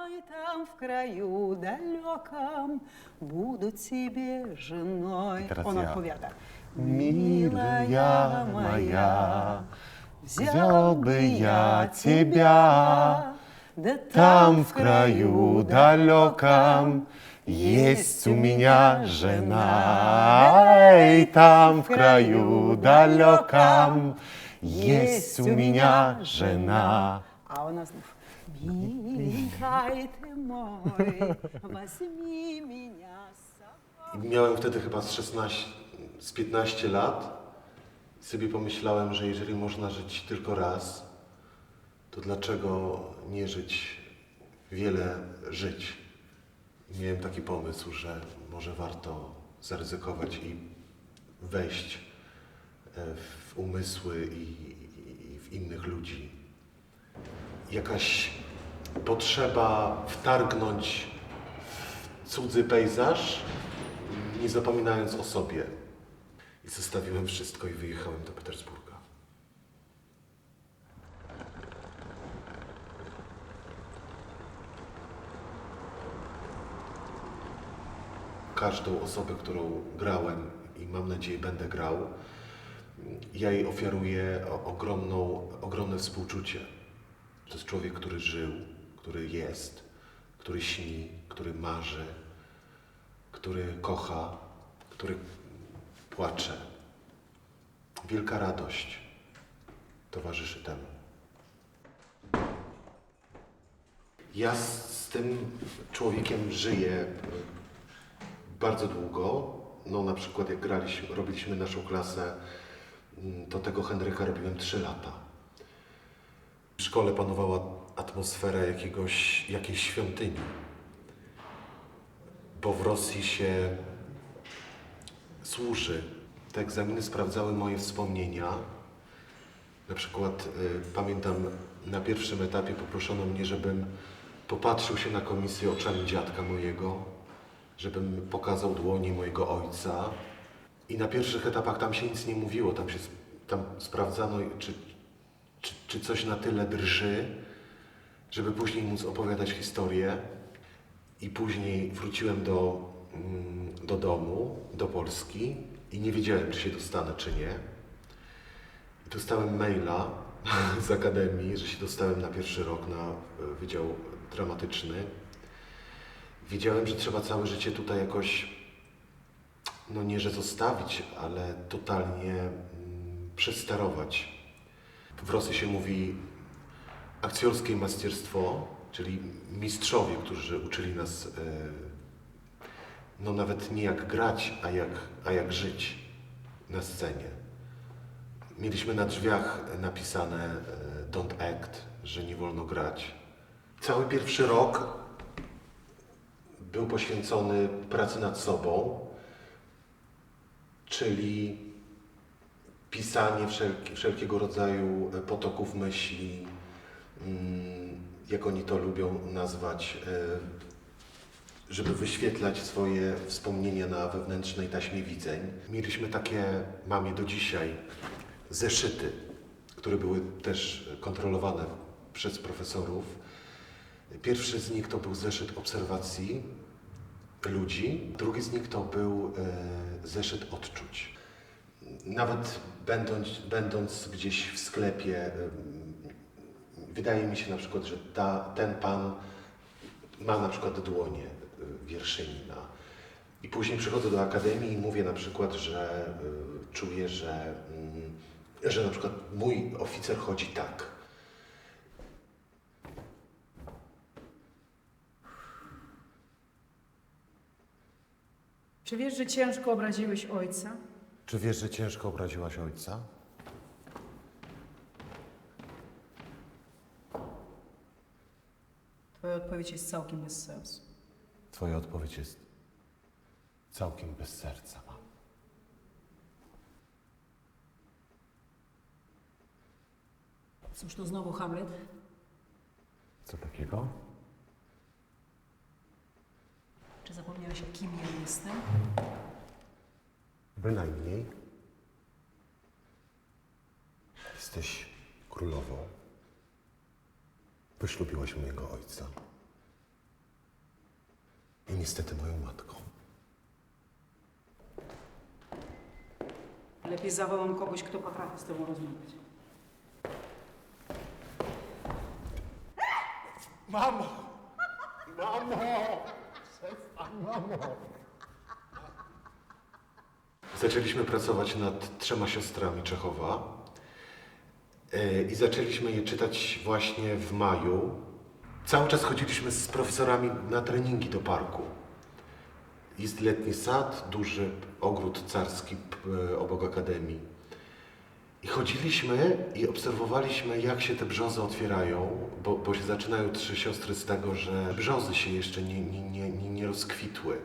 и там в краю далеком буду тебе женой. Teraz On ja. odpowiada. Милая моя, взял бы я тебя, там в краю далеком есть у меня жена, и там в краю далеком есть у меня жена. A ona znów. Milinka ty moj, возьми меня с собой. Miałem wtedy chyba z 15 lat. Sobie pomyślałem, że jeżeli można żyć tylko raz, to dlaczego nie żyć wiele żyć? I miałem taki pomysł, że może warto zaryzykować i wejść w umysły i w innych ludzi. Jakaś potrzeba wtargnąć w cudzy pejzaż, nie zapominając o sobie. I zostawiłem wszystko i wyjechałem do Petersburga. Każdą osobę, którą grałem i mam nadzieję będę grał, ja jej ofiaruję ogromne współczucie. To jest człowiek, który żył, który jest, który śni, który marzy, który kocha, który płacze. Wielka radość towarzyszy temu. Ja z tym człowiekiem żyję bardzo długo. No na przykład jak robiliśmy naszą klasę, to tego Henryka robiłem 3 lata. W szkole panowała atmosfera jakiejś świątyni. Bo w Rosji się służy. Te egzaminy sprawdzały moje wspomnienia. Na przykład pamiętam, na pierwszym etapie poproszono mnie, żebym popatrzył się na komisję oczami dziadka mojego, żebym pokazał dłonie mojego ojca. I na pierwszych etapach tam się nic nie mówiło, tam sprawdzano, czy coś na tyle drży, żeby później móc opowiadać historię. I później wróciłem do domu, do Polski i nie wiedziałem, czy się dostanę, czy nie. I dostałem maila z akademii, że się dostałem na pierwszy rok na Wydział Dramatyczny. Wiedziałem, że trzeba całe życie tutaj jakoś, no nie że zostawić, ale totalnie przestarować. W Rosji się mówi aktorskie masterstwo, czyli mistrzowie, którzy uczyli nas no nawet nie jak grać, a jak żyć na scenie. Mieliśmy na drzwiach napisane don't act, że nie wolno grać. Cały pierwszy rok był poświęcony pracy nad sobą, czyli pisanie wszelkiego rodzaju potoków myśli, jak oni to lubią nazwać, żeby wyświetlać swoje wspomnienia na wewnętrznej taśmie widzeń. Mieliśmy takie, mam je do dzisiaj, zeszyty, które były też kontrolowane przez profesorów. Pierwszy z nich to był zeszyt obserwacji ludzi, drugi z nich to był zeszyt odczuć. Nawet będąc gdzieś w sklepie, wydaje mi się na przykład, że ten pan ma na przykład dłonie Wierszynina. I później przychodzę do akademii i mówię na przykład, że czuję, że na przykład mój oficer chodzi tak. Czy wiesz, że ciężko obraziłeś ojca? Czy wiesz, że ciężko obraziłaś ojca? Twoja odpowiedź jest całkiem bez sensu. Twoja odpowiedź jest całkiem bez serca, mam. Cóż to znowu Hamlet? Co takiego? Czy zapomniałeś, kim ja jestem? Bynajmniej. Jesteś królową. Wyślubiłaś mojego ojca. niestety moją matką. Lepiej zawołam kogoś, kto potrafi z tobą rozmawiać. Mamo! Mamo! Przestań, mamo! Zaczęliśmy pracować nad 3 siostrami Czechowa i zaczęliśmy je czytać właśnie w maju. Cały czas chodziliśmy z profesorami na treningi do parku. Jest letni sad, duży ogród carski obok akademii. I chodziliśmy i obserwowaliśmy, jak się te brzozy otwierają, bo się zaczynają 3 siostry z tego, że brzozy się jeszcze nie rozkwitły.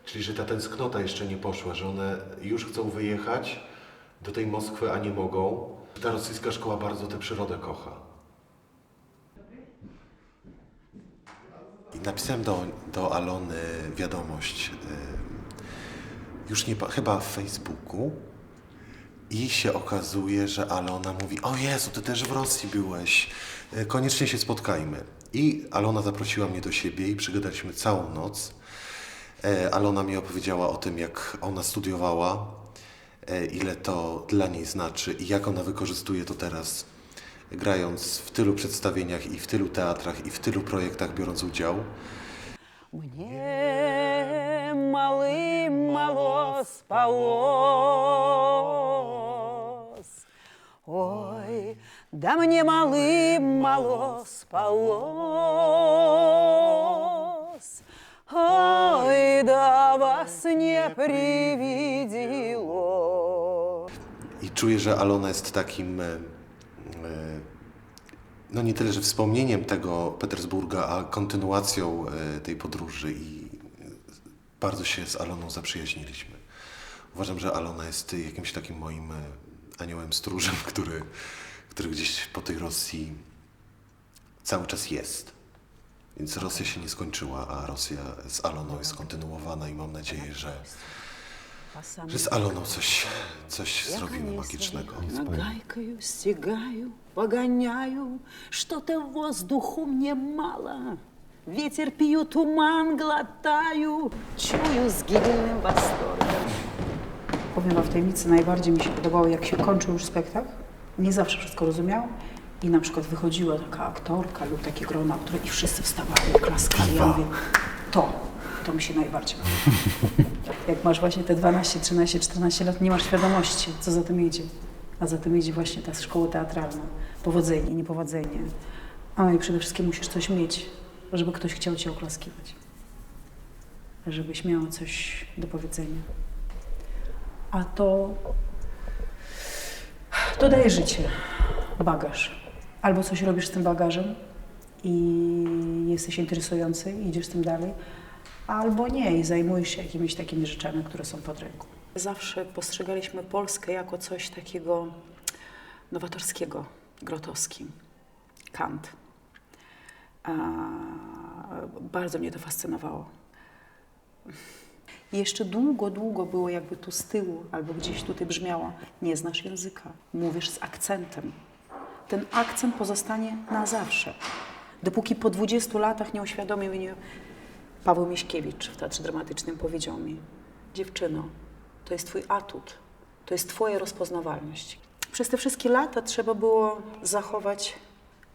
Czyli, że ta tęsknota jeszcze nie poszła, że one już chcą wyjechać do tej Moskwy, a nie mogą. Ta rosyjska szkoła bardzo tę przyrodę kocha. I napisałem do Alony wiadomość, już nie, chyba w Facebooku, i się okazuje, że Alona mówi: o Jezu, ty też w Rosji byłeś, koniecznie się spotkajmy. I Alona zaprosiła mnie do siebie i przygadaliśmy całą noc. Alona mi opowiedziała o tym, jak ona studiowała, ile to dla niej znaczy i jak ona wykorzystuje to teraz, grając w tylu przedstawieniach i w tylu teatrach i w tylu projektach biorąc udział. Мне малым мало спалось. Ой, да мне малым мало спалось. Ой, да вас не привидело. I czuję, że Alona jest takim, no nie tyle, że wspomnieniem tego Petersburga, a kontynuacją tej podróży i bardzo się z Aloną zaprzyjaźniliśmy. Uważam, że Alona jest jakimś takim moim aniołem stróżem, który gdzieś po tej Rosji cały czas jest. Więc Rosja się nie skończyła, a Rosja z Aloną jest kontynuowana i mam nadzieję, że z Aloną coś zrobimy magicznego. Нагайкаю, стегаю, погоняю, что-то воздуху мне мало. Ветер пью, туман глотаю, чую z гибельным восторгом. Powiem wam w tajemnicy, najbardziej mi się podobało, jak się kończył już spektakl. Nie zawsze wszystko rozumiał. I na przykład wychodziła taka aktorka lub takie grona, które i wszyscy wstawali i klaskali. Ja mówię, to mi się najbardziej podoba. Jak masz właśnie te 12, 13, 14 lat, nie masz świadomości, co za tym idzie. A za tym idzie właśnie ta szkoła teatralna. Powodzenie, niepowodzenie. A i przede wszystkim musisz coś mieć, żeby ktoś chciał cię oklaskiwać. Żebyś miał coś do powiedzenia. A to daje życie, bagaż. Albo coś robisz z tym bagażem i jesteś interesujący i idziesz z tym dalej, albo nie i zajmujesz się jakimiś takimi rzeczami, które są pod ręką. Zawsze postrzegaliśmy Polskę jako coś takiego nowatorskiego, Grotowski, Kant. Bardzo mnie to fascynowało. I jeszcze długo, długo było jakby tu z tyłu, albo gdzieś tutaj brzmiało: nie znasz języka, mówisz z akcentem. Ten akcent pozostanie na zawsze. Dopóki po 20 latach nie uświadomił mnie Paweł Miśkiewicz w Teatrze Dramatycznym, powiedział mi: dziewczyno, to jest twój atut, to jest twoja rozpoznawalność. Przez te wszystkie lata trzeba było zachować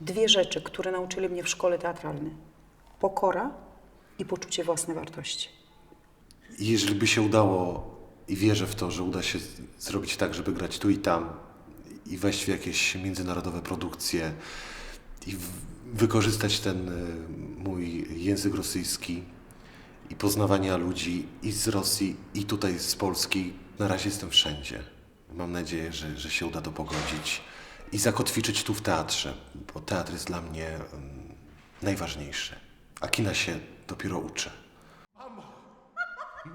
2 rzeczy, które nauczyli mnie w szkole teatralnej. Pokora i poczucie własnej wartości. I jeżeli by się udało, i wierzę w to, że uda się zrobić tak, żeby grać tu i tam i wejść w jakieś międzynarodowe produkcje i wykorzystać ten mój język rosyjski i poznawania ludzi i z Rosji, i tutaj z Polski. Na razie jestem wszędzie. Mam nadzieję, że się uda to pogodzić i zakotwiczyć tu w teatrze, bo teatr jest dla mnie najważniejszy, a kina się dopiero uczę.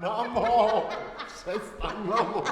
Mamo! Przestań, mamo!